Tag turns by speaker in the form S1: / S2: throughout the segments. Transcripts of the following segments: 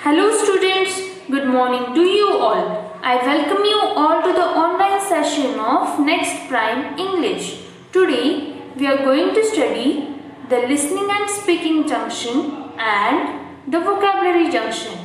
S1: Hello students, good morning to you all. I welcome you all to the online session of Next Prime English. Today we are going to study the listening and speaking junction and the vocabulary junction.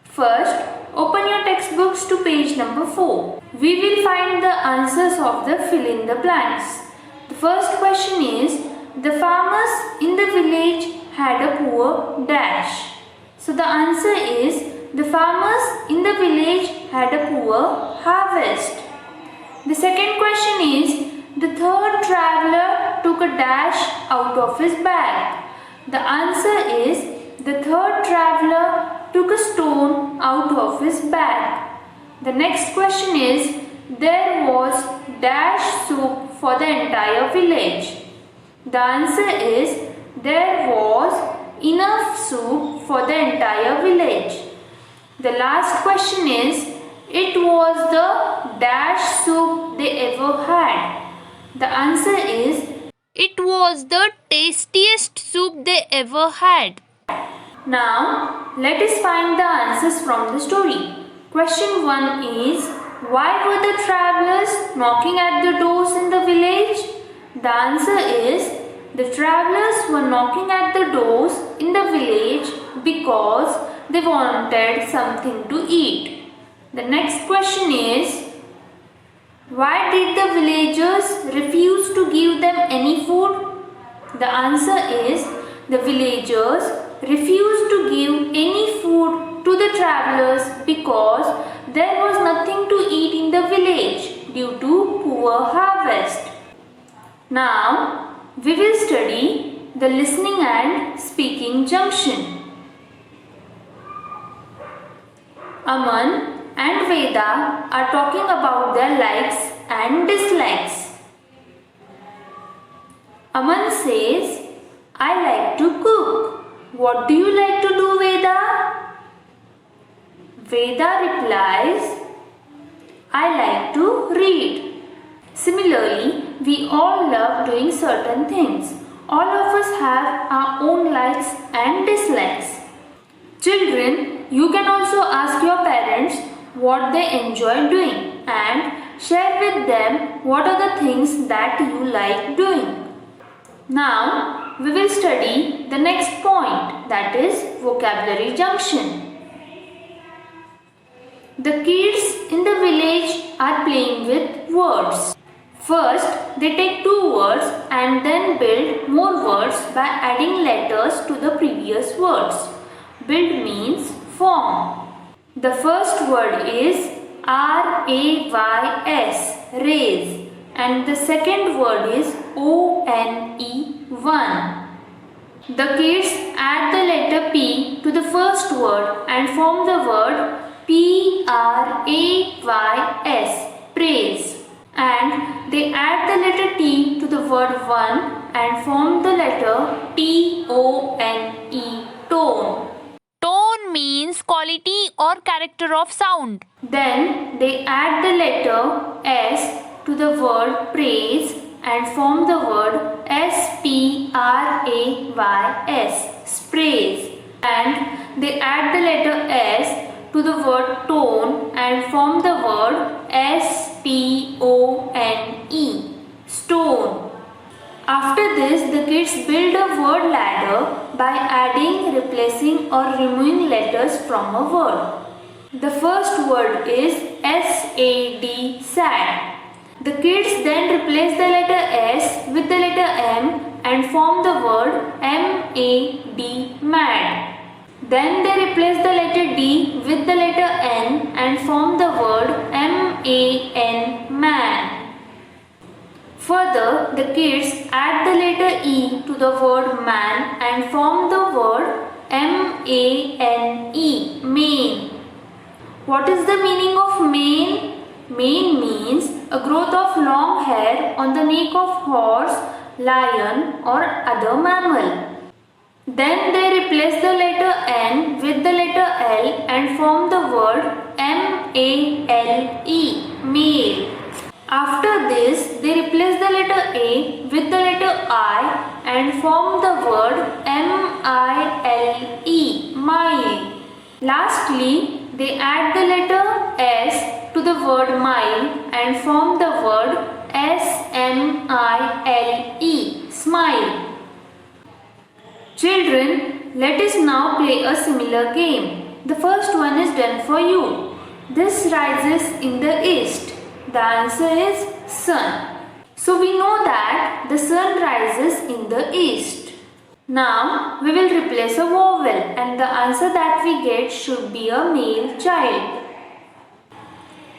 S1: First, open your textbooks to page number 4. We will find the answers of the fill in the blanks. The first question is, the farmers in the village had a poor dash. So the answer is, the farmers in the village had a poor harvest. The second question is, the third traveler took a dash out of his bag. The answer is, the third traveler took a stone out of his bag. The next question is, there was dash soup for the entire village. The answer is, there was enough soup for the entire village. The last question is, it was the dash soup they ever had. The answer is,
S2: it was the tastiest soup they ever had.
S1: Now, let us find the answers from the story. Question 1 is, why were the travelers knocking at the doors in the village? The answer is, the travelers were knocking at the doors in the village because they wanted something to eat. The next question is, why did the villagers refuse to give them any food? The answer is, the villagers refused to give any food to the travelers because there was nothing to eat in the village due to poor harvest. Now, we will study the listening and speaking junction. Aman and Veda are talking about their likes and dislikes. Aman says, I like to cook. What do you like to do, Veda? Veda replies, I like to read. Similarly, we all love doing certain things. All of us have our own likes and dislikes. Children, you can also ask your parents what they enjoy doing and share with them what are the things that you like doing. Now, we will study the next point, that is vocabulary junction. The kids in the village are playing with words. First, they take two words and then build more words by adding letters to the previous words. Build means form. The first word is R-A-Y-S, raise, and the second word is O-N-E, one. The kids add the letter P to the first word and form the word P-R-A-Y-S, praise. And they add the letter T to the word one and form the letter T-O-N-E, tone.
S2: Tone means quality or character of sound.
S1: Then they add the letter S to the word praise and form the word S-P-R-A-Y-S, sprays. And they add the letter S to the word tone and form the word S-T-O-N-E, stone. After this, the kids build a word ladder by adding, replacing or removing letters from a word. The first word is S-A-D, sad. The kids then replace the letter S with the letter M and form the word M-A-D, mad. Then they replace the letter D with the letter N and form the word M-A-N, man. Further, the kids add the letter E to the word man and form the word M-A-N-E, mane. What is the meaning of mane? Mane means a growth of long hair on the neck of horse, lion or other mammal. Then they replace the letter N with the letter L and form the word M-A-L-E, male. After this, they replace the letter A with the letter I and form the word M-I-L-E, mile. Lastly, they add the letter S to the word mile and form the word S-M-I-L-E, smile. Children, let us now play a similar game. The first one is done for you. This rises in the east. The answer is sun. So we know that the sun rises in the east. Now we will replace a vowel and the answer that we get should be a male child.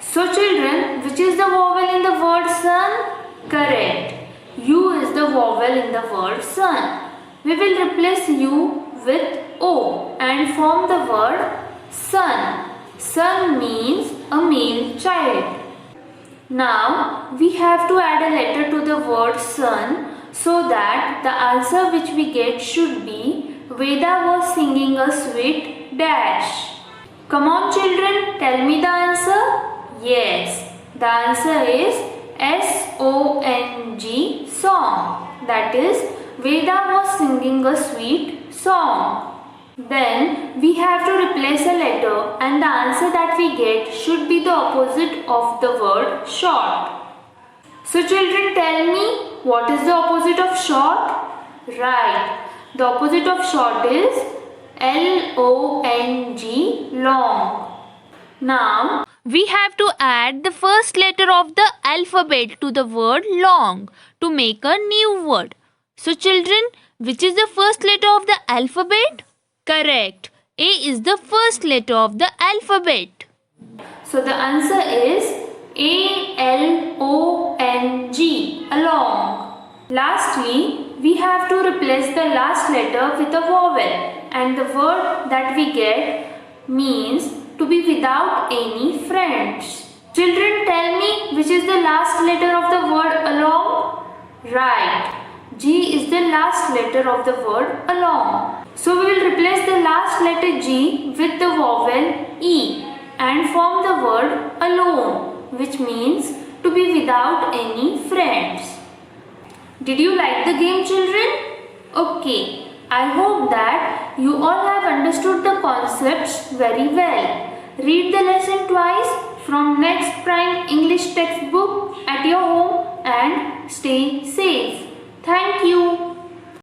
S1: So children, which is the vowel in the word sun? Correct. U is the vowel in the word sun. We will replace U with O and form the word son. Son means a male child. Now we have to add a letter to the word sun so that the answer which we get should be Veda was singing a sweet dash. Come on children, tell me the answer. Yes, the answer is S-O-N-G, song. That is, Veda was singing a sweet song. Then we have to replace a letter and the answer that we get should be the opposite of the word short. So children, tell me, what is the opposite of short? Right, the opposite of short is L-O-G, long. Now
S2: We have to add the first letter of the alphabet to the word long to make a new word. So children, which is the first letter of the alphabet? Correct. A is the first letter of the alphabet.
S1: So the answer is A-L-O-N-G, along. Lastly, we have to replace the last letter with a vowel and the word that we get means to be without any friends. Children, tell me which is the last letter of the word along? Right. G is the last letter of the word along. So we will replace the last letter G with the vowel E and form the word alone, which means to be without any friends. Did you like the game, children? Okay. I hope that you all have understood the concepts very well. Read the lesson twice from Next Prime English textbook at your home and stay safe. Thank you.